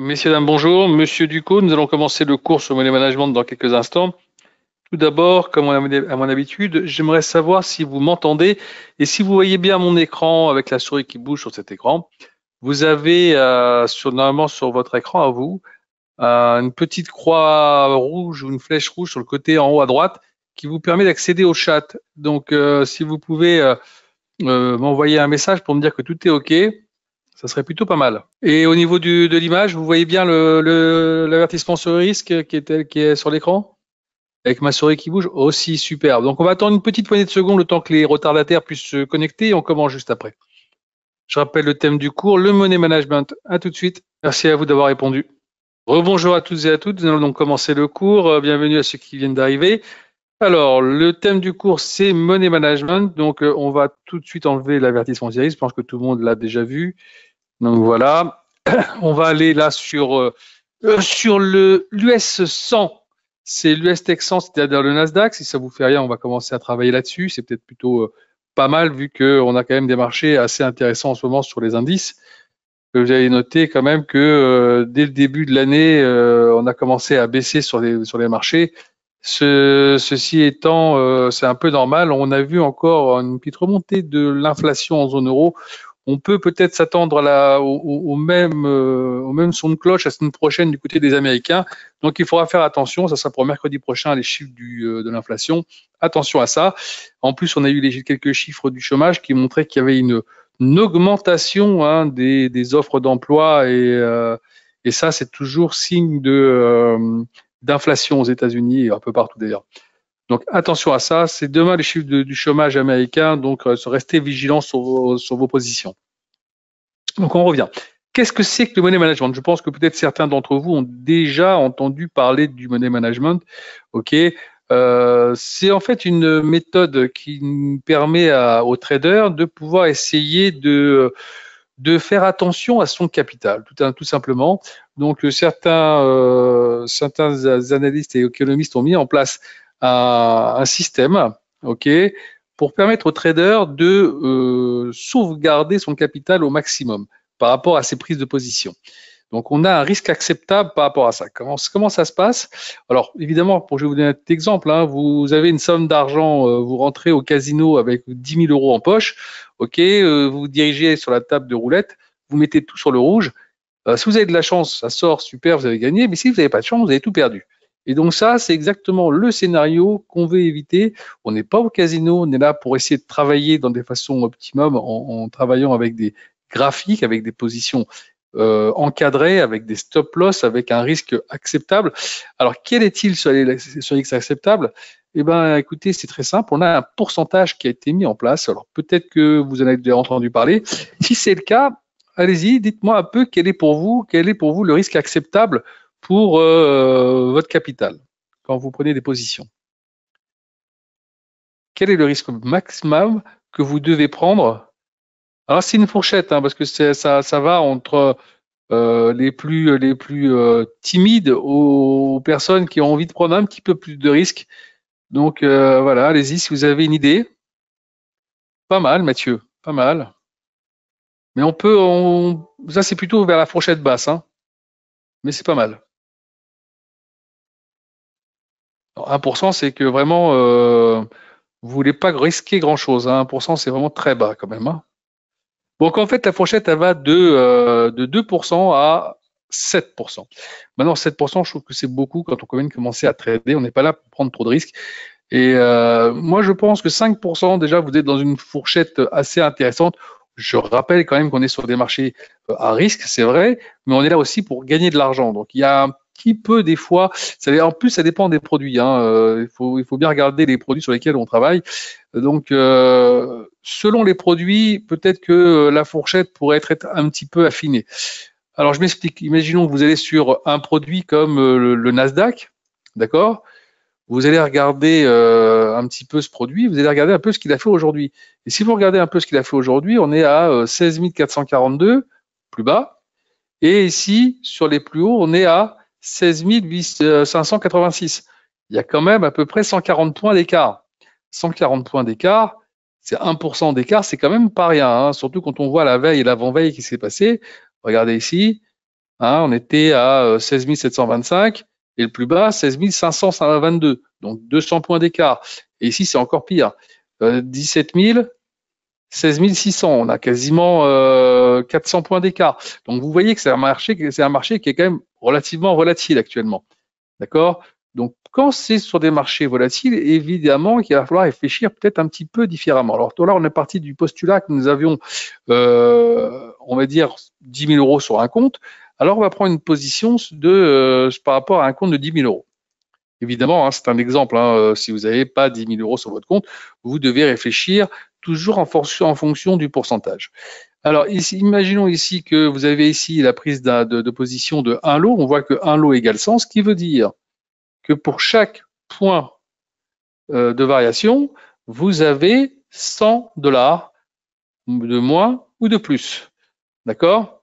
Messieurs, dames, bonjour. Monsieur Ducos, nous allons commencer le cours sur Money Management dans quelques instants. Tout d'abord, comme à mon habitude, j'aimerais savoir si vous m'entendez et si vous voyez bien mon écran avec la souris qui bouge sur cet écran. Vous avez normalement sur votre écran à vous une petite croix rouge ou une flèche rouge sur le côté en haut à droite qui vous permet d'accéder au chat. Donc, si vous pouvez m'envoyer un message pour me dire que tout est OK, ça serait plutôt pas mal. Et au niveau de l'image, vous voyez bien l'avertissement sur le risque qui est sur l'écran avec ma souris qui bouge aussi superbe. Donc on va attendre une petite poignée de secondes le temps que les retardataires puissent se connecter et on commence juste après. Je rappelle le thème du cours, le money management. À tout de suite. Merci à vous d'avoir répondu. Rebonjour à toutes et à toutes. Nous allons donc commencer le cours. Bienvenue à ceux qui viennent d'arriver. Alors, le thème du cours, c'est money management. Donc, on va tout de suite enlever l'avertissement sur risque. Je pense que tout le monde l'a déjà vu. Donc voilà, on va aller là sur le l'US 100. C'est l'US Tech 100, c'est-à-dire le Nasdaq. Si ça vous fait rien, on va commencer à travailler là-dessus. C'est peut-être plutôt pas mal vu qu'on a quand même des marchés assez intéressants en ce moment sur les indices. Vous avez noté quand même que dès le début de l'année, on a commencé à baisser sur les marchés. Ceci étant, c'est un peu normal. On a vu encore une petite remontée de l'inflation en zone euro. On peut peut-être s'attendre au même son de cloche la semaine prochaine du côté des Américains. Donc, il faudra faire attention. Ça sera pour mercredi prochain, les chiffres de l'inflation. Attention à ça. En plus, on a eu quelques chiffres du chômage qui montraient qu'il y avait une augmentation des offres d'emploi et ça, c'est toujours signe d'inflation aux États-Unis et un peu partout d'ailleurs. Donc attention à ça, c'est demain les chiffres du chômage américain, donc restez vigilants sur vos positions. Donc on revient. Qu'est-ce que c'est que le money management? Je pense que peut-être certains d'entre vous ont déjà entendu parler du money management. Ok, c'est en fait une méthode qui permet aux traders de pouvoir essayer de faire attention à son capital, tout simplement. Donc certains analystes et économistes ont mis en place un système, ok, pour permettre aux traders de sauvegarder son capital au maximum par rapport à ses prises de position. Donc, on a un risque acceptable par rapport à ça. Comment ça se passe? Alors, évidemment, je vais vous donner un petit exemple. Vous avez une somme d'argent, vous rentrez au casino avec 10 000 euros en poche. Ok, vous vous dirigez sur la table de roulette, vous mettez tout sur le rouge. Si vous avez de la chance, ça sort, super, vous avez gagné. Mais si vous n'avez pas de chance, vous avez tout perdu. Et donc ça, c'est exactement le scénario qu'on veut éviter. On n'est pas au casino, on est là pour essayer de travailler dans des façons optimum en travaillant avec des graphiques, avec des positions encadrées, avec des stop-loss, avec un risque acceptable. Alors, quel est-il sur les risques acceptables? Eh bien, écoutez, c'est très simple. On a un pourcentage qui a été mis en place. Alors, peut-être que vous en avez déjà entendu parler. Si c'est le cas, allez-y, dites-moi un peu quel est pour vous le risque acceptable pour votre capital quand vous prenez des positions. Quel est le risque maximum que vous devez prendre? Alors c'est une fourchette, parce que ça va entre les plus timides aux personnes qui ont envie de prendre un petit peu plus de risques. Donc voilà, allez-y si vous avez une idée. Pas mal, Mathieu, pas mal. Mais ça c'est plutôt vers la fourchette basse, mais c'est pas mal. 1%, c'est que vraiment, vous voulez pas risquer grand-chose. 1%, c'est vraiment très bas quand même. Donc en fait, la fourchette, elle va de 2% à 7%. Maintenant, 7%, je trouve que c'est beaucoup quand on vient de commencer à trader. On n'est pas là pour prendre trop de risques. Et moi, je pense que 5%, déjà, vous êtes dans une fourchette assez intéressante. Je rappelle quand même qu'on est sur des marchés à risque, c'est vrai, mais on est là aussi pour gagner de l'argent. Donc il y a un petit peu des fois, en plus ça dépend des produits. Il faut bien regarder les produits sur lesquels on travaille. Donc selon les produits, peut-être que la fourchette pourrait être un petit peu affinée. Alors je m'explique. Imaginons que vous allez sur un produit comme le Nasdaq, d'accord? Vous allez regarder un petit peu ce produit, vous allez regarder un peu ce qu'il a fait aujourd'hui. Et si vous regardez un peu ce qu'il a fait aujourd'hui, on est à 16 442, plus bas. Et ici, sur les plus hauts, on est à 16 586. Il y a quand même à peu près 140 points d'écart. 140 points d'écart, c'est 1% d'écart, c'est quand même pas rien. Surtout quand on voit la veille et l'avant-veille qui s'est passé. Regardez ici, Hein, on était à 16 725 et le plus bas, 16 522. Donc 200 points d'écart. Et ici, c'est encore pire. 17 000, 16 600. On a quasiment 400 points d'écart. Donc vous voyez que c'est un marché qui est quand même relativement volatile actuellement. D'accord? Donc quand c'est sur des marchés volatiles, évidemment qu'il va falloir réfléchir peut-être un petit peu différemment. Alors là, on est parti du postulat que nous avions, on va dire, 10 000 euros sur un compte. Alors on va prendre une position par rapport à un compte de 10 000 euros. Évidemment, hein, c'est un exemple. Hein, si vous n'avez pas 10 000 euros sur votre compte, vous devez réfléchir toujours en fonction du pourcentage. Alors, ici, imaginons ici que vous avez ici la prise de position de 1 lot. On voit que 1 lot égale 100, ce qui veut dire que pour chaque point de variation, vous avez 100 $ de moins ou de plus. D'accord?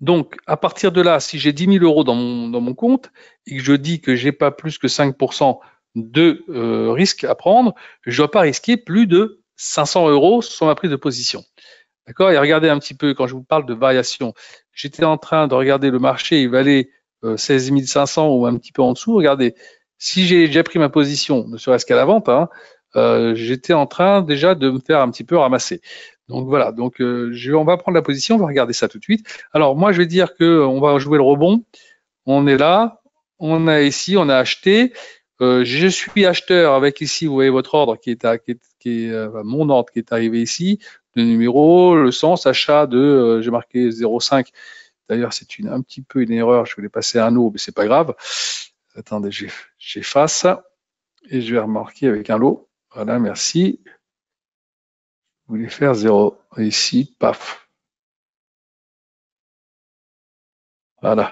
Donc, à partir de là, si j'ai 10 000 euros dans mon compte et que je dis que j'ai pas plus que 5% de risque à prendre, je ne dois pas risquer plus de 500 euros sur ma prise de position. D'accord? Et regardez un petit peu, quand je vous parle de variation, j'étais en train de regarder le marché, il valait 16 500 ou un petit peu en dessous. Regardez, si j'ai déjà pris ma position, ne serait-ce qu'à la vente, hein, j'étais en train déjà de me faire un petit peu ramasser. Donc voilà, donc on va prendre la position, on va regarder ça tout de suite. Alors moi, je vais dire qu'on va jouer le rebond. On est là, on a ici, on a acheté. Je suis acheteur avec ici, vous voyez votre ordre mon ordre qui est arrivé ici, le numéro, le sens, achat de, j'ai marqué 0,5. D'ailleurs, c'est un petit peu une erreur, je voulais passer un lot, mais c'est pas grave. Attendez, j'efface et je vais remarquer avec un lot. Voilà, merci. Je voulais faire 0. Ici, paf. Voilà.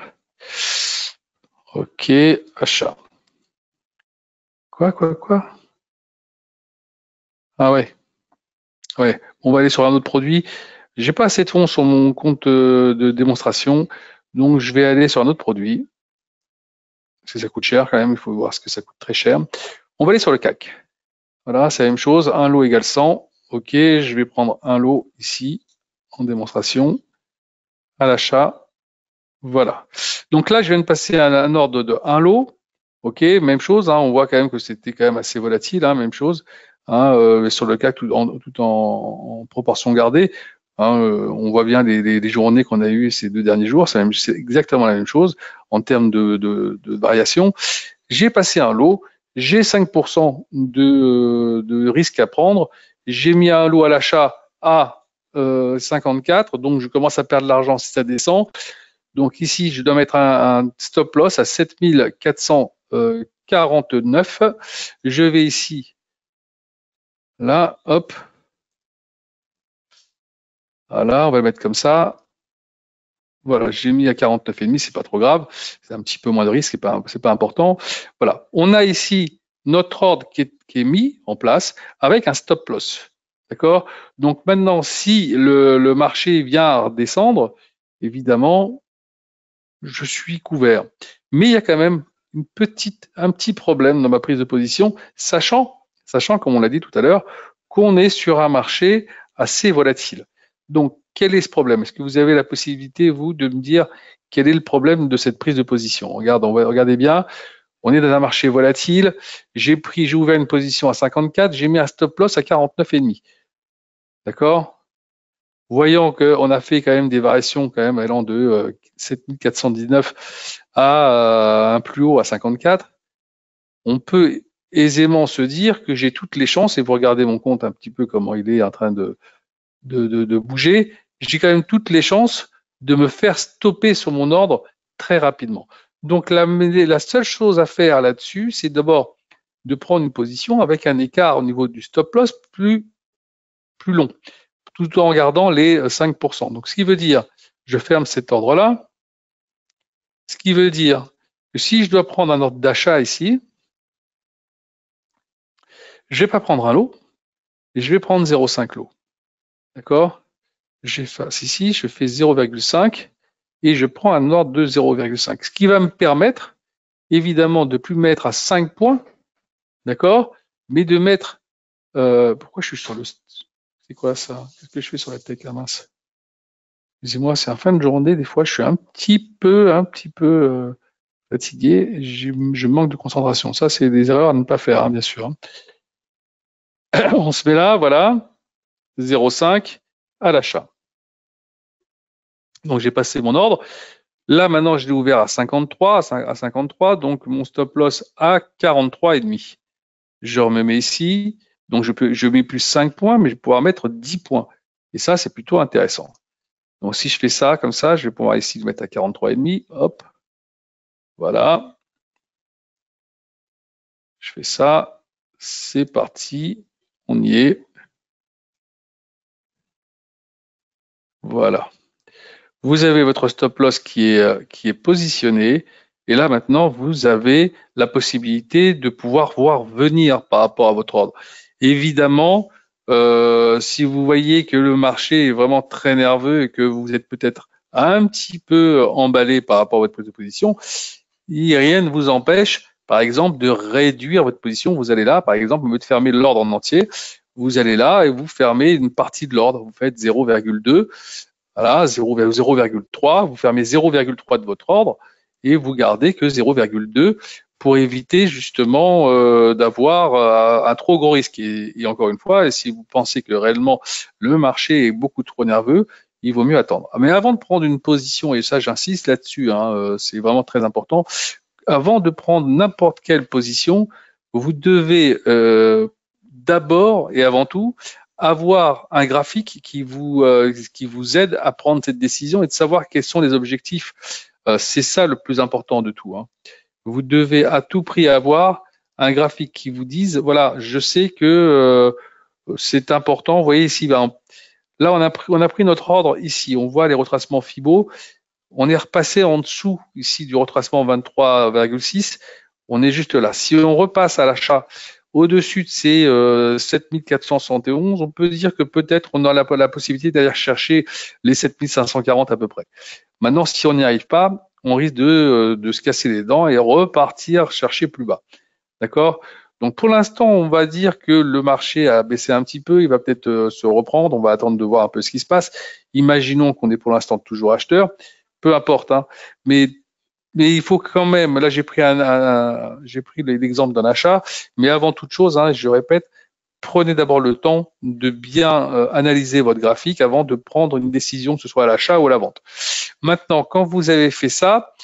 OK, achat. Quoi? Ah ouais. Ouais. On va aller sur un autre produit. J'ai pas assez de fonds sur mon compte de démonstration, donc je vais aller sur un autre produit. Parce que ça coûte cher quand même, il faut voir ce que ça coûte très cher. On va aller sur le CAC. Voilà, c'est la même chose. Un lot égale 100. OK, je vais prendre un lot ici en démonstration à l'achat. Voilà. Donc là, je viens de passer à un ordre de 1 lot. OK, même chose. Hein, on voit quand même que c'était quand même assez volatile. Hein, même chose. Hein, sur le CAC, tout en proportion gardée. Hein, on voit bien les journées qu'on a eues ces 2 derniers jours. C'est exactement la même chose en termes de variation. J'ai passé un lot. J'ai 5% de risque à prendre. J'ai mis un lot à l'achat à 54. Donc, je commence à perdre de l'argent si ça descend. Donc ici, je dois mettre un stop loss à 7449. Je vais ici, là, hop. Voilà, on va le mettre comme ça. Voilà, j'ai mis à 49,5, c'est pas trop grave. C'est un petit peu moins de risque, c'est pas important. Voilà, on a ici notre ordre qui est mis en place avec un stop loss. D'accord? Donc maintenant, si le marché vient à redescendre, évidemment, je suis couvert. Mais il y a quand même un petit problème dans ma prise de position, sachant, comme on l'a dit tout à l'heure, qu'on est sur un marché assez volatile. Donc, quel est ce problème? Est-ce que vous avez la possibilité, vous, de me dire quel est le problème de cette prise de position? Regardez bien, on est dans un marché volatile. J'ai ouvert une position à 54, j'ai mis un stop loss à 49,5. D'accord? Voyant qu'on a fait quand même des variations quand même allant de 7419 à un plus haut à 54, on peut aisément se dire que j'ai toutes les chances, et vous regardez mon compte un petit peu comment il est en train de bouger, j'ai quand même toutes les chances de me faire stopper sur mon ordre très rapidement. Donc la seule chose à faire là-dessus, c'est d'abord de prendre une position avec un écart au niveau du stop loss plus long, tout en gardant les 5%. Donc, ce qui veut dire, je ferme cet ordre-là, ce qui veut dire que si je dois prendre un ordre d'achat ici, je ne vais pas prendre un lot, et je vais prendre 0,5 lot. D'accord? J'efface ici, je fais 0,5 et je prends un ordre de 0,5. Ce qui va me permettre, évidemment, de ne plus mettre à 5 points, d'accord? Mais de mettre... pourquoi je suis sur le... C'est quoi ça? Qu'est-ce que je fais sur la tech, la mince? Excusez-moi, c'est en fin de journée, des fois je suis un petit peu fatigué, je manque de concentration. Ça, c'est des erreurs à ne pas faire, hein, bien sûr, hein. On se met là, voilà, 0,5 à l'achat. Donc j'ai passé mon ordre. Là, maintenant, je l'ai ouvert à 53, à 53, donc mon stop loss à 43,5. Je me mets ici, donc je mets plus 5 points, mais je vais pouvoir mettre 10 points. Et ça, c'est plutôt intéressant. Donc si je fais ça comme ça, je vais pouvoir ici le mettre à 43,5. Hop, voilà. Je fais ça. C'est parti. On y est. Voilà. Vous avez votre stop loss qui est positionné. Et là, maintenant, vous avez la possibilité de pouvoir voir venir par rapport à votre ordre. Évidemment, si vous voyez que le marché est vraiment très nerveux et que vous êtes peut-être un petit peu emballé par rapport à votre prise de position, rien ne vous empêche, par exemple, de réduire votre position. Vous allez là, par exemple, au lieu de fermer l'ordre en entier, vous allez là et vous fermez une partie de l'ordre. Vous faites 0,2. Voilà, 0,3, vous fermez 0,3 de votre ordre et vous gardez que 0,2 pour éviter justement d'avoir un trop gros risque. Et encore une fois, si vous pensez que réellement le marché est beaucoup trop nerveux, il vaut mieux attendre. Mais avant de prendre une position, et ça j'insiste là-dessus, hein, c'est vraiment très important, avant de prendre n'importe quelle position, vous devez d'abord et avant tout avoir un graphique qui vous aide à prendre cette décision et de savoir quels sont les objectifs. C'est ça le plus important de tout, hein. Vous devez à tout prix avoir un graphique qui vous dise, voilà, je sais que c'est important. Vous voyez ici, ben, là on a pris notre ordre ici, on voit les retracements Fibo. On est repassé en dessous ici du retracement 23,6. On est juste là. Si on repasse à l'achat au-dessus de ces 7471, on peut dire que peut-être on a la possibilité d'aller chercher les 7540 à peu près. Maintenant, si on n'y arrive pas, on risque de se casser les dents et repartir chercher plus bas. D'accord? Donc pour l'instant, on va dire que le marché a baissé un petit peu, il va peut-être se reprendre, on va attendre de voir un peu ce qui se passe. Imaginons qu'on est pour l'instant toujours acheteur, peu importe, hein, mais il faut quand même, là j'ai pris j'ai pris l'exemple d'un achat, mais avant toute chose, hein, je répète, prenez d'abord le temps de bien analyser votre graphique avant de prendre une décision, que ce soit à l'achat ou à la vente. Maintenant, quand vous avez fait ça,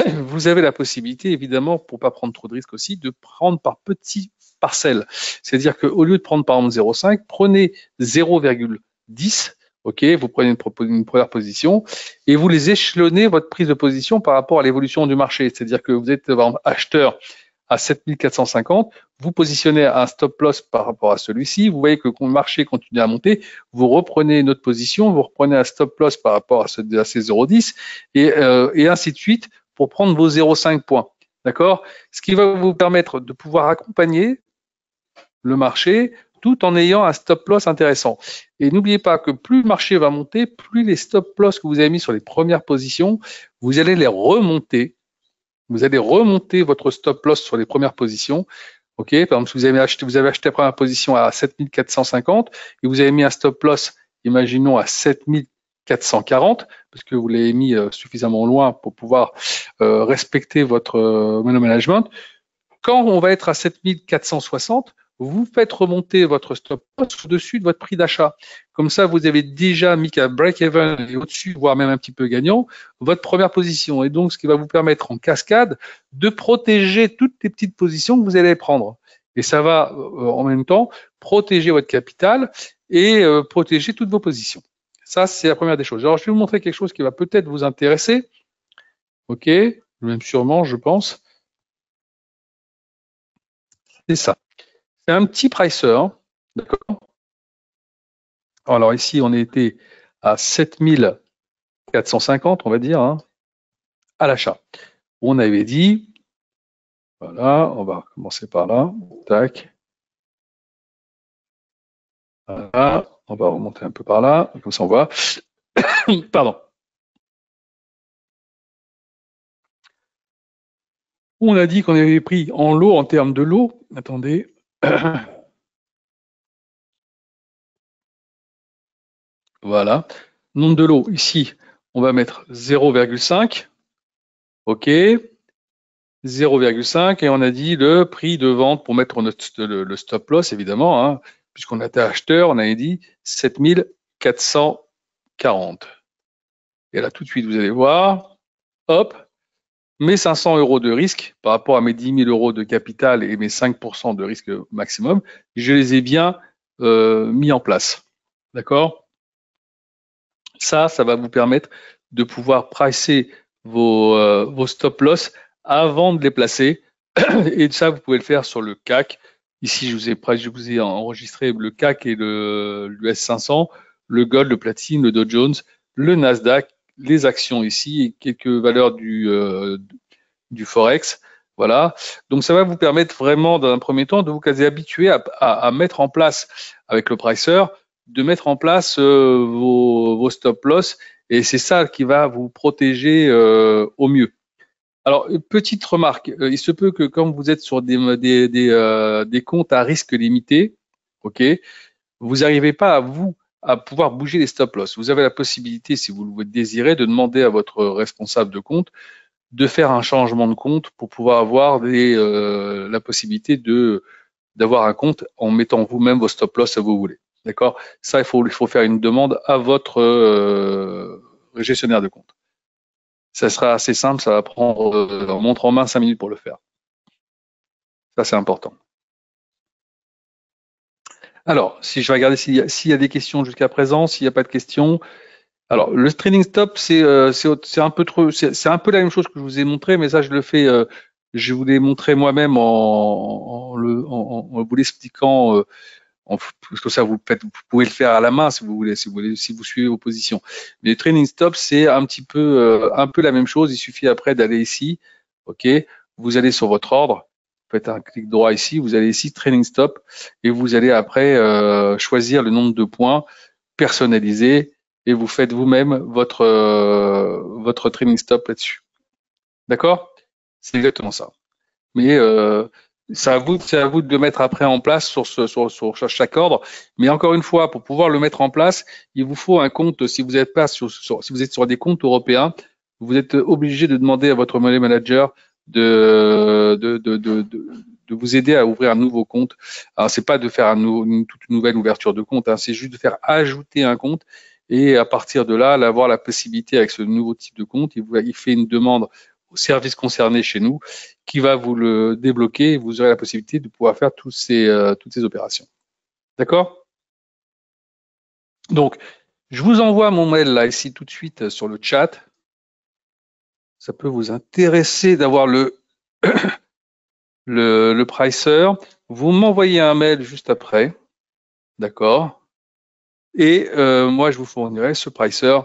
vous avez la possibilité, évidemment, pour pas prendre trop de risques aussi, de prendre par petits parcelles. C'est-à-dire qu'au lieu de prendre par exemple 0,5, prenez 0,10. OK, vous prenez une première position et vous les échelonnez votre prise de position par rapport à l'évolution du marché. C'est-à-dire que vous êtes par exemple, acheteur à 7450, vous positionnez un stop loss par rapport à celui-ci, vous voyez que le marché continue à monter, vous reprenez une autre position, vous reprenez un stop loss par rapport à ces 0,10 et ainsi de suite pour prendre vos 0,5 points. D'accord? Ce qui va vous permettre de pouvoir accompagner le marché tout en ayant un stop loss intéressant. Et n'oubliez pas que plus le marché va monter, plus les stop loss que vous avez mis sur les premières positions, vous allez les remonter. Vous allez remonter votre stop loss sur les premières positions. OK, par exemple, si vous avez acheté la première position à 7450 et vous avez mis un stop loss, imaginons à 7440, parce que vous l'avez mis suffisamment loin pour pouvoir respecter votre management. Quand on va être à 7460, vous faites remonter votre stop loss au-dessus de votre prix d'achat. Comme ça, vous avez déjà mis qu'à break-even et au-dessus, voire même un petit peu gagnant, votre première position. Et donc, ce qui va vous permettre en cascade de protéger toutes les petites positions que vous allez prendre. Et ça va en même temps protéger votre capital et protéger toutes vos positions. Ça, c'est la première des choses. Alors, je vais vous montrer quelque chose qui va peut-être vous intéresser. OK, même sûrement, je pense. C'est ça. C'est un petit pricer, d'accord? Alors ici, on était à 7450, on va dire, hein, à l'achat. On avait dit, voilà, on va commencer par là, tac. Voilà, on va remonter un peu par là, comme ça on voit. Pardon. On a dit qu'on avait pris en lot, en termes de lot. Attendez. Voilà. nombre de lots, ici, on va mettre 0,5. OK. 0,5 et on a dit le prix de vente pour mettre le stop loss, évidemment, hein, puisqu'on était acheteur, on avait dit 7440. Et là, tout de suite, vous allez voir, hop, mes 500 euros de risque par rapport à mes 10 000 euros de capital et mes 5% de risque maximum, je les ai bien mis en place. D'accord? Ça va vous permettre de pouvoir pricer vos stop loss avant de les placer. Et ça, vous pouvez le faire sur le CAC. Ici, je vous ai enregistré le CAC et le S500, le Gold, le Platine, le Dow Jones, le Nasdaq, les actions ici et quelques valeurs du Forex. Voilà. Donc, ça va vous permettre vraiment, dans un premier temps, de vous quasi habituer à mettre en place, avec le pricer, de mettre en place vos stop loss. Et c'est ça qui va vous protéger au mieux. Alors, petite remarque, il se peut que quand vous êtes sur des comptes à risque limité, ok, vous n'arrivez pas à pouvoir bouger les stop loss. Vous avez la possibilité, si vous le désirez, de demander à votre responsable de compte de faire un changement de compte pour pouvoir avoir la possibilité d'avoir un compte en mettant vous-même vos stop loss à vous voulez. D'accord? Ça, il faut faire une demande à votre gestionnaire de compte. Ça sera assez simple, ça va prendre en montre en main 5 minutes pour le faire. Ça, c'est important. Alors, si je vais regarder s'il y a des questions jusqu'à présent, s'il n'y a pas de questions. Alors, le trailing stop, c'est un peu la même chose que je vous ai montré, mais ça, je le fais, je vous l'ai montré moi-même en vous l'expliquant, parce que ça, vous pouvez le faire à la main si vous voulez, si vous suivez vos positions. Mais le trailing stop, c'est un peu la même chose. Il suffit après d'aller ici, ok. Vous allez sur votre ordre, faites un clic droit ici, vous allez ici trailing stop et vous allez après choisir le nombre de points personnalisé et vous faites vous-même votre trailing stop là-dessus. D'accord? C'est exactement ça. Mais c'est à vous de le mettre après en place sur chaque ordre. Mais encore une fois, pour pouvoir le mettre en place, il vous faut un compte. Si vous êtes pas si vous êtes sur des comptes européens, vous êtes obligé de demander à votre money manager de vous aider à ouvrir un nouveau compte. Alors c'est pas de faire une toute nouvelle ouverture de compte, hein, c'est juste de faire ajouter un compte et à partir de là, avoir la possibilité avec ce nouveau type de compte, il fait une demande au service concerné chez nous qui va vous le débloquer et vous aurez la possibilité de pouvoir faire toutes ces opérations. D'accord? Donc, je vous envoie mon mail là ici tout de suite sur le chat. Ça peut vous intéresser d'avoir le pricer. Vous m'envoyez un mail juste après. D'accord? Et moi, je vous fournirai ce pricer,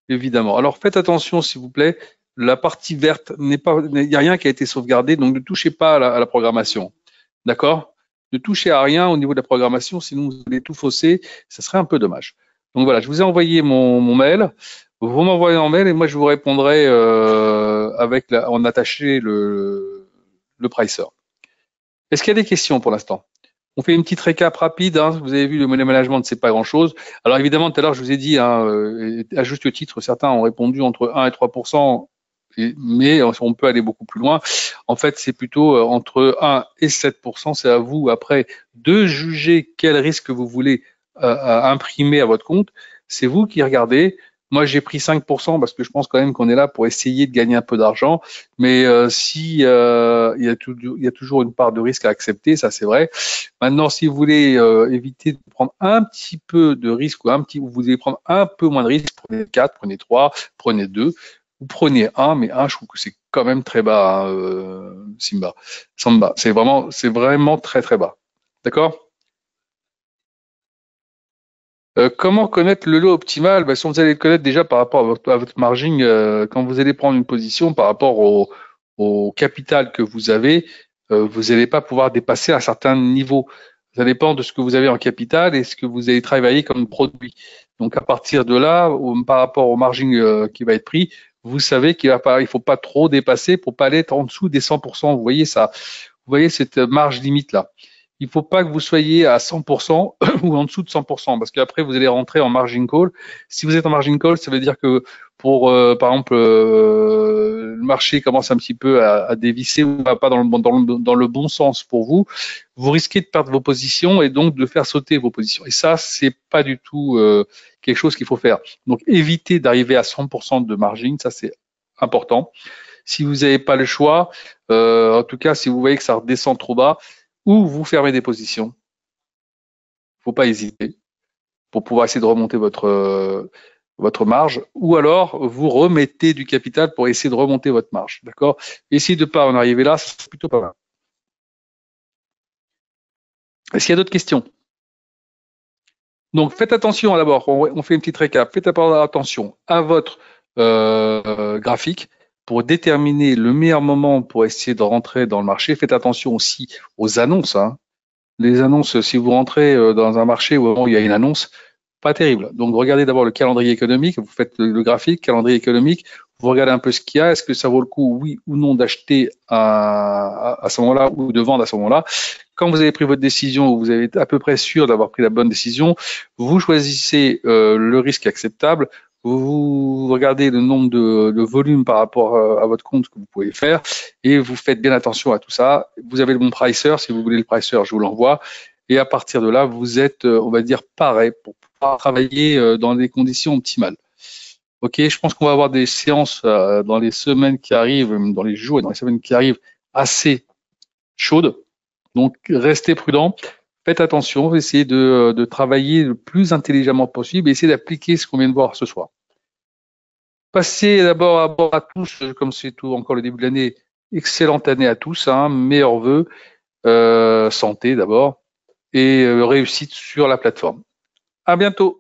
évidemment. Alors, faites attention, s'il vous plaît. La partie verte il n'y a rien qui a été sauvegardé, donc ne touchez pas à la programmation. D'accord? Ne touchez à rien au niveau de la programmation, sinon vous allez tout fausser. Ça serait un peu dommage. Donc voilà, je vous ai envoyé mon mail. Vous m'envoyez un mail et moi je vous répondrai en attaché le pricer. Est-ce qu'il y a des questions pour l'instant? On fait une petite récap rapide. Hein. Vous avez vu, le money management, c'est pas grand-chose. Alors évidemment, tout à l'heure, je vous ai dit, hein, à juste titre, certains ont répondu entre 1 et 3%, mais on peut aller beaucoup plus loin. En fait, c'est plutôt entre 1 et 7%. C'est à vous, après, de juger quel risque vous voulez imprimer à votre compte. C'est vous qui regardez. Moi, j'ai pris 5% parce que je pense quand même qu'on est là pour essayer de gagner un peu d'argent. Mais il y a toujours une part de risque à accepter, ça c'est vrai. Maintenant, si vous voulez éviter de prendre un petit peu de risque vous voulez prendre un peu moins de risque, prenez 4, prenez 3, prenez 2, ou prenez 1, mais 1, je trouve que c'est quand même très bas, hein, Samba. C'est vraiment très très bas. D'accord? Comment connaître le lot optimal? Si vous allez le connaître déjà par rapport à votre margin, quand vous allez prendre une position par rapport au capital que vous avez, vous n'allez pas pouvoir dépasser un certain niveau. Ça dépend de ce que vous avez en capital et ce que vous allez travailler comme produit. Donc à partir de là, par rapport au margin qui va être pris, vous savez qu'il ne faut pas trop dépasser pour pas aller en dessous des 100%. Vous voyez ça, vous voyez cette marge limite là. il ne faut pas que vous soyez à 100% ou en dessous de 100%, parce qu'après, vous allez rentrer en margin call. Si vous êtes en margin call, ça veut dire que pour, par exemple, le marché commence un petit peu à dévisser ou pas dans le bon sens pour vous, vous risquez de perdre vos positions et donc de faire sauter vos positions. Et ça, c'est pas du tout quelque chose qu'il faut faire. Donc, évitez d'arriver à 100% de margin, ça c'est important. Si vous n'avez pas le choix, en tout cas, si vous voyez que ça redescend trop bas, ou vous fermez des positions. Faut pas hésiter pour pouvoir essayer de remonter votre marge, ou alors vous remettez du capital pour essayer de remonter votre marge, d'accord? Essayez de pas en arriver là, c'est plutôt pas mal. Est-ce qu'il y a d'autres questions? Donc faites attention d'abord, on fait une petite récap. Faites attention à votre graphique pour déterminer le meilleur moment pour essayer de rentrer dans le marché. Faites attention aussi aux annonces, hein. Les annonces, si vous rentrez dans un marché où il y a une annonce, pas terrible. Donc, regardez d'abord le calendrier économique, vous faites le graphique, calendrier économique, vous regardez un peu ce qu'il y a, est-ce que ça vaut le coup, oui ou non, d'acheter à ce moment-là ou de vendre à ce moment-là. Quand vous avez pris votre décision, vous avez à peu près sûr d'avoir pris la bonne décision, vous choisissez le risque acceptable, vous regardez le nombre de volumes par rapport à votre compte que vous pouvez faire et vous faites bien attention à tout ça. Vous avez le bon pricer, si vous voulez le pricer, je vous l'envoie. Et à partir de là, vous êtes, on va dire, paré pour pouvoir travailler dans des conditions optimales. Ok, je pense qu'on va avoir des séances dans les semaines qui arrivent, dans les jours et dans les semaines qui arrivent, assez chaudes. Donc, restez prudents, faites attention, essayez de travailler le plus intelligemment possible et essayez d'appliquer ce qu'on vient de voir ce soir. Passez d'abord à bord à tous, comme c'est tout encore le début de l'année, excellente année à tous, hein, meilleurs vœux, santé d'abord, et réussite sur la plateforme. À bientôt.